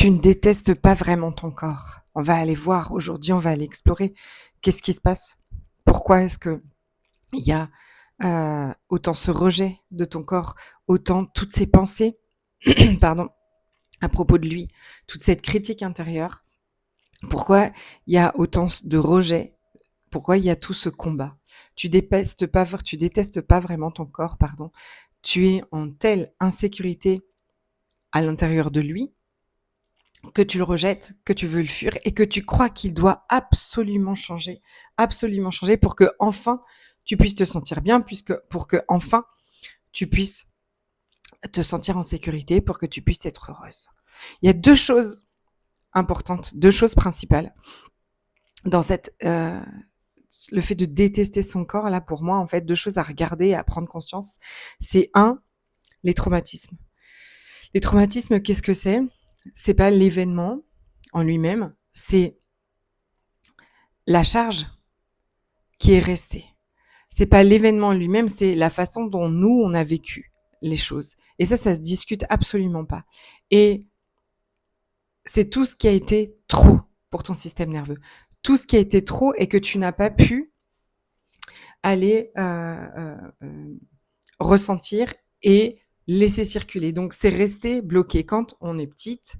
tu ne détestes pas vraiment ton corps. On va aller voir aujourd'hui, on va aller explorer qu'est-ce qui se passe. Pourquoi est-ce que il y a autant ce rejet de ton corps, autant toutes ces pensées, pardon, à propos de lui, toute cette critique intérieure. Pourquoi il y a autant de rejet? Pourquoi il y a tout ce combat? Tu détestes pas vraiment ton corps, pardon. Tu es en telle insécurité à l'intérieur de lui que tu le rejettes, que tu veux le fuir et que tu crois qu'il doit absolument changer pour que enfin tu puisses te sentir bien, pour que enfin tu puisses te sentir en sécurité, pour que tu puisses être heureuse. Il y a deux choses importantes, deux choses principales dans le fait de détester son corps. Là, pour moi, en fait, deux choses à regarder et à prendre conscience. C'est les traumatismes. Les traumatismes, qu'est-ce que c'est? C'est pas l'événement en lui-même, c'est la charge qui est restée. C'est pas l'événement en lui-même, c'est la façon dont nous, on a vécu les choses. Et ça se discute absolument pas. Et c'est tout ce qui a été trop pour ton système nerveux. Tout ce qui a été trop et que tu n'as pas pu aller ressentir et laisser circuler. Donc, c'est resté bloqué. Quand on est petite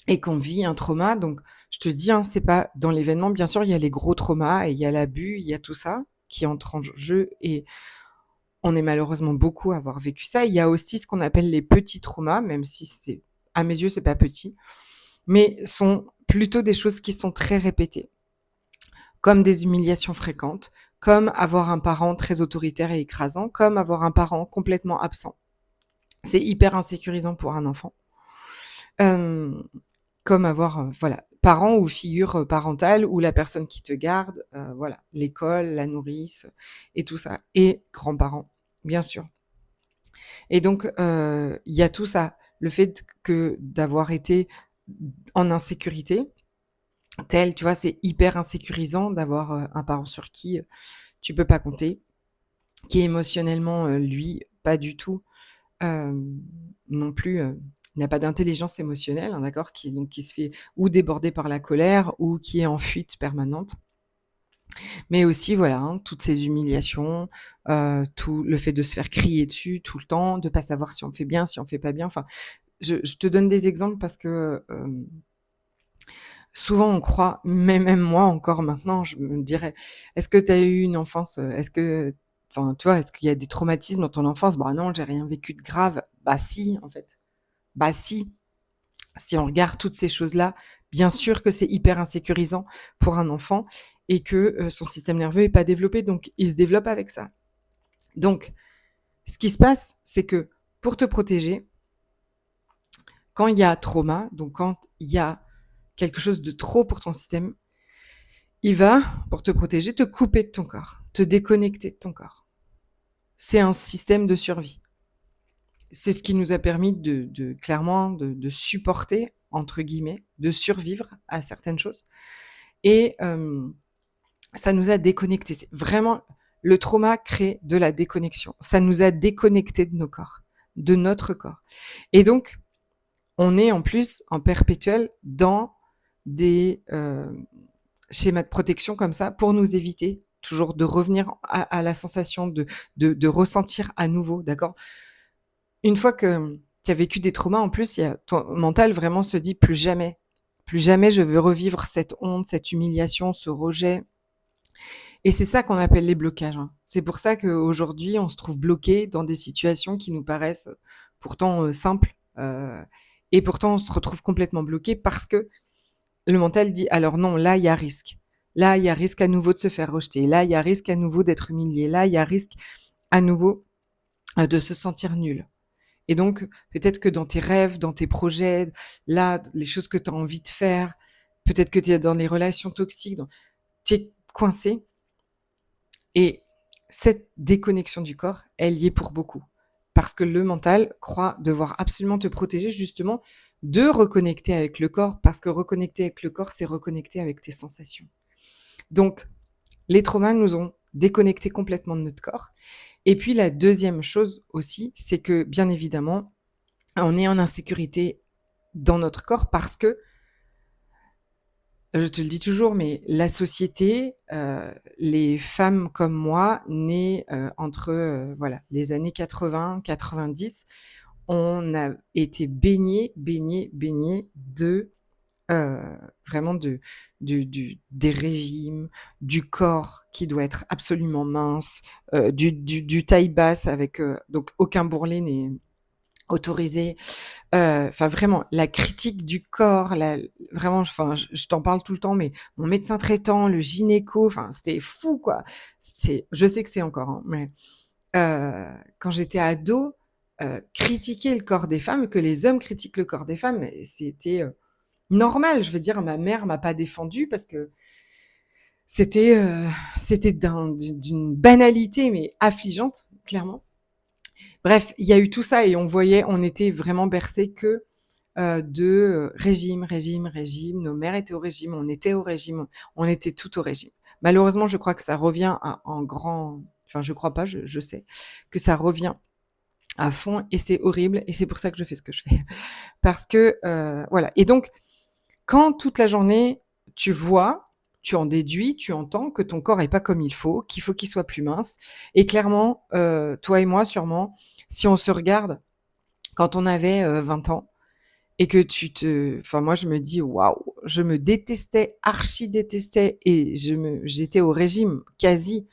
et qu'on vit un trauma, donc je te dis, c'est pas dans l'événement. Bien sûr, il y a les gros traumas et il y a l'abus, il y a tout ça qui entre en jeu et on est malheureusement beaucoup à avoir vécu ça. Il y a aussi ce qu'on appelle les petits traumas, même si c'est, à mes yeux, c'est pas petit, mais sont plutôt des choses qui sont très répétées, comme des humiliations fréquentes, comme avoir un parent très autoritaire et écrasant, comme avoir un parent complètement absent. C'est hyper insécurisant pour un enfant. Comme avoir, parent ou figure parentale ou la personne qui te garde, l'école, la nourrice et tout ça, et grands-parents, bien sûr. Et donc, il y a tout ça, le fait que d'avoir été en insécurité, tu vois, c'est hyper insécurisant d'avoir un parent sur qui tu peux pas compter, qui émotionnellement, lui, pas du tout, non plus, n'a pas d'intelligence émotionnelle, d'accord, qui se fait ou déborder par la colère ou qui est en fuite permanente. Mais aussi, toutes ces humiliations, tout le fait de se faire crier dessus tout le temps, de pas savoir si on fait bien, si on fait pas bien. Enfin, je te donne des exemples parce que souvent on croit, mais même moi encore maintenant, je me dirais, est-ce que tu as eu une enfance, est-ce que, enfin, tu vois, est-ce qu'il y a des traumatismes dans ton enfance? Bah non, j'ai rien vécu de grave. Bah si, en fait. Bah si on regarde toutes ces choses-là, bien sûr que c'est hyper insécurisant pour un enfant et que son système nerveux est pas développé, donc il se développe avec ça. Donc, ce qui se passe, c'est que pour te protéger, quand il y a trauma, donc quand il y a quelque chose de trop pour ton système, il va, pour te protéger, te couper de ton corps, te déconnecter de ton corps. C'est un système de survie. C'est ce qui nous a permis clairement de supporter, entre guillemets, de survivre à certaines choses. Et ça nous a déconnectés. C'est vraiment, le trauma crée de la déconnexion. Ça nous a déconnectés de nos corps, de notre corps. Et donc, on est en plus en perpétuel dans des schémas de protection comme ça pour nous éviter toujours de revenir à la sensation de ressentir à nouveau, d'accord? Une fois que tu as vécu des traumas, en plus, ton mental vraiment se dit plus jamais je veux revivre cette honte, cette humiliation, ce rejet. Et c'est ça qu'on appelle les blocages. C'est pour ça qu'aujourd'hui, on se trouve bloqué dans des situations qui nous paraissent pourtant simples. Et pourtant, on se retrouve complètement bloqué parce que le mental dit, alors non, là, il y a risque. Là, il y a risque à nouveau de se faire rejeter. Là, il y a risque à nouveau d'être humilié. Là, il y a risque à nouveau de se sentir nul. Et donc, peut-être que dans tes rêves, dans tes projets, là, les choses que tu as envie de faire, peut-être que tu es dans les relations toxiques, tu es coincé. Et cette déconnexion du corps, elle y est pour beaucoup. Parce que le mental croit devoir absolument te protéger, justement, de reconnecter avec le corps, parce que reconnecter avec le corps, c'est reconnecter avec tes sensations. Donc, les traumas nous ont déconnectés complètement de notre corps. Et puis, la deuxième chose aussi, c'est que, bien évidemment, on est en insécurité dans notre corps parce que, je te le dis toujours, mais la société, les femmes comme moi, nées, entre, voilà, les années 80-90, on a été baignées de, heu, vraiment des régimes, du corps qui doit être absolument mince, du taille basse avec, donc aucun bourrelet n'est autorisé. Enfin vraiment la critique du corps, la vraiment enfin je t'en parle tout le temps, mais mon médecin traitant, le gynéco, enfin c'était fou quoi. Je sais que c'est encore, hein, mais quand j'étais ado, critiquer le corps des femmes, que les hommes critiquent le corps des femmes, mais c'était, normal. Je veux dire, ma mère m'a pas défendue parce que c'était, c'était d'une banalité, mais affligeante, clairement. Bref, il y a eu tout ça et on était vraiment bercés que, de, régime, régime, régime. Nos mères étaient au régime, on était au régime, on était toutes au régime. Malheureusement, je crois que ça revient en grand enfin je crois pas, je sais que ça revient à fond et c'est horrible et c'est pour ça que je fais ce que je fais. Parce que, voilà et donc quand toute la journée, tu vois, tu en déduis, tu entends que ton corps est pas comme il faut qu'il soit plus mince et clairement, toi et moi sûrement, si on se regarde quand on avait, 20 ans et que enfin moi je me dis: «Waouh!» Je me détestais, archi détestais et j'étais au régime quasi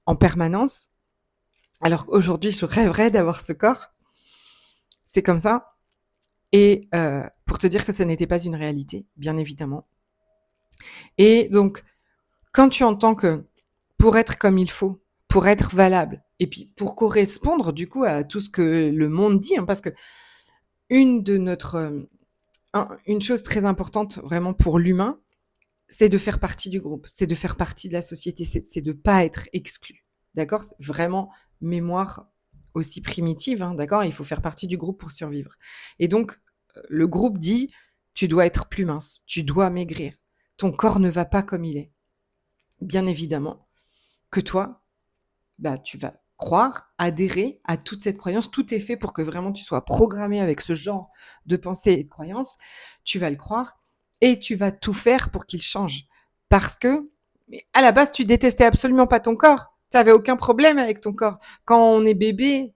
en permanence, alors qu'aujourd'hui je rêverais d'avoir ce corps. C'est comme ça et pour te dire que ça n'était pas une réalité, bien évidemment et donc quand tu entends que pour être comme il faut, pour être valable et puis pour correspondre du coup à tout ce que le monde dit, hein, parce que une de notre, une chose très importante vraiment pour l'humain, c'est de faire partie du groupe, c'est de faire partie de la société, c'est de pas être exclu. D'accord? C'est vraiment mémoire aussi primitive, hein, d'accord? Il faut faire partie du groupe pour survivre. Et donc, le groupe dit, tu dois être plus mince, tu dois maigrir, ton corps ne va pas comme il est. Bien évidemment que toi, bah, tu vas croire, adhérer à toute cette croyance. Tout est fait pour que vraiment tu sois programmé avec ce genre de pensée et de croyance. Tu vas le croire et tu vas tout faire pour qu'il change. Parce que, mais à la base, tu détestais absolument pas ton corps. Tu n'avais aucun problème avec ton corps. Quand on est bébé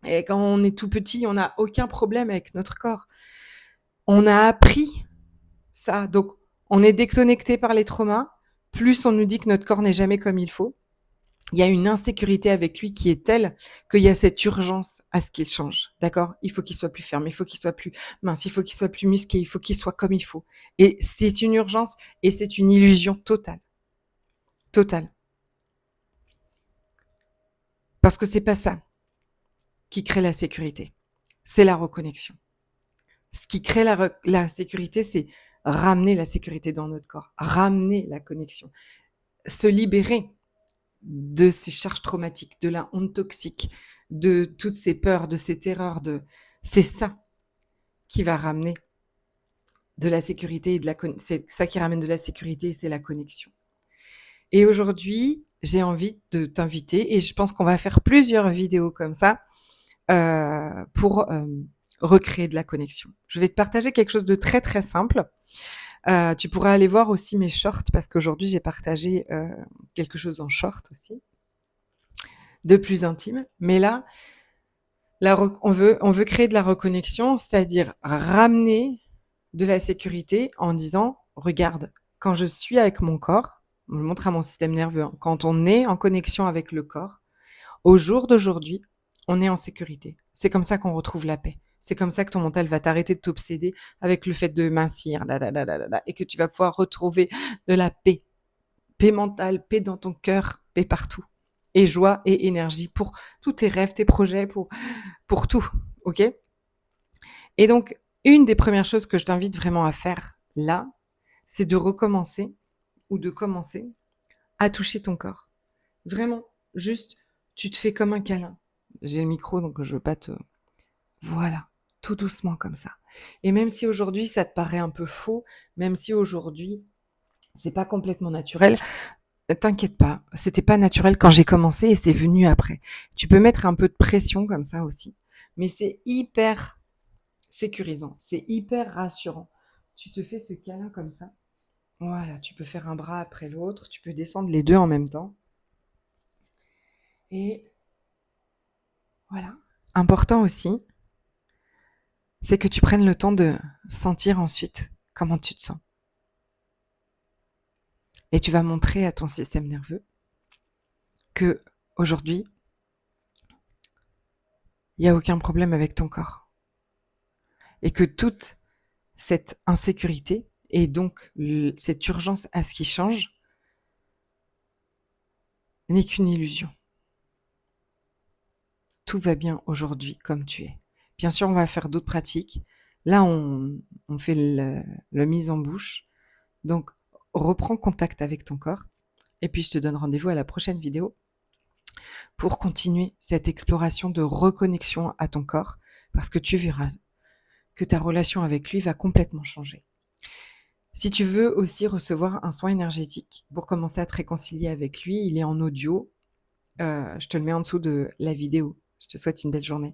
et quand on est tout petit, on n'a aucun problème avec notre corps. On a appris ça. Donc, on est déconnecté par les traumas. Plus on nous dit que notre corps n'est jamais comme il faut, il y a une insécurité avec lui qui est telle qu'il y a cette urgence à ce qu'il change. D'accord? Il faut qu'il soit plus ferme, il faut qu'il soit plus mince, il faut qu'il soit plus musclé, il faut qu'il soit comme il faut. Et c'est une urgence et c'est une illusion totale. Totale. Parce que c'est pas ça qui crée la sécurité. C'est la reconnexion. Ce qui crée la sécurité, c'est ramener la sécurité dans notre corps, ramener la connexion, se libérer de ces charges traumatiques, de la honte toxique, de toutes ces peurs, de ces terreurs, c'est ça qui va ramener de la sécurité et c'est ça qui ramène de la sécurité et c'est la connexion. Et aujourd'hui, j'ai envie de t'inviter et je pense qu'on va faire plusieurs vidéos comme ça pour recréer de la connexion. Je vais te partager quelque chose de très très simple. Tu pourras aller voir aussi mes shorts parce qu'aujourd'hui j'ai partagé quelque chose en short aussi, de plus intime. Mais là, on veut créer de la reconnexion, c'est-à-dire ramener de la sécurité en disant, regarde, quand je suis avec mon corps, on le montre à mon système nerveux, hein, quand on est en connexion avec le corps, au jour d'aujourd'hui, on est en sécurité. C'est comme ça qu'on retrouve la paix. C'est comme ça que ton mental va t'arrêter de t'obséder avec le fait de mincir, et que tu vas pouvoir retrouver de la paix. Paix mentale, paix dans ton cœur, paix partout. Et joie et énergie pour tous tes rêves, tes projets, pour tout. Ok? Et donc, une des premières choses que je t'invite vraiment à faire là, c'est de recommencer ou de commencer à toucher ton corps. Vraiment, juste, tu te fais comme un câlin. J'ai le micro, donc je veux pas te... Voilà, tout doucement comme ça. Et même si aujourd'hui, ça te paraît un peu faux, même si aujourd'hui, c'est pas complètement naturel, t'inquiète pas, c'était pas naturel quand j'ai commencé et c'est venu après. Tu peux mettre un peu de pression comme ça aussi, mais c'est hyper sécurisant, c'est hyper rassurant. Tu te fais ce câlin comme ça. Voilà, tu peux faire un bras après l'autre, tu peux descendre les deux en même temps. Et voilà. Important aussi, c'est que tu prennes le temps de sentir ensuite comment tu te sens. Et tu vas montrer à ton système nerveux que aujourd'hui, il n'y a aucun problème avec ton corps. Et que toute cette insécurité et donc cette urgence à ce qui change n'est qu'une illusion. Tout va bien aujourd'hui comme tu es. Bien sûr, on va faire d'autres pratiques. Là, on fait le mise en bouche. Donc, reprends contact avec ton corps. Et puis, je te donne rendez-vous à la prochaine vidéo pour continuer cette exploration de reconnexion à ton corps, parce que tu verras que ta relation avec lui va complètement changer. Si tu veux aussi recevoir un soin énergétique pour commencer à te réconcilier avec lui, il est en audio. Je te le mets en dessous de la vidéo. Je te souhaite une belle journée.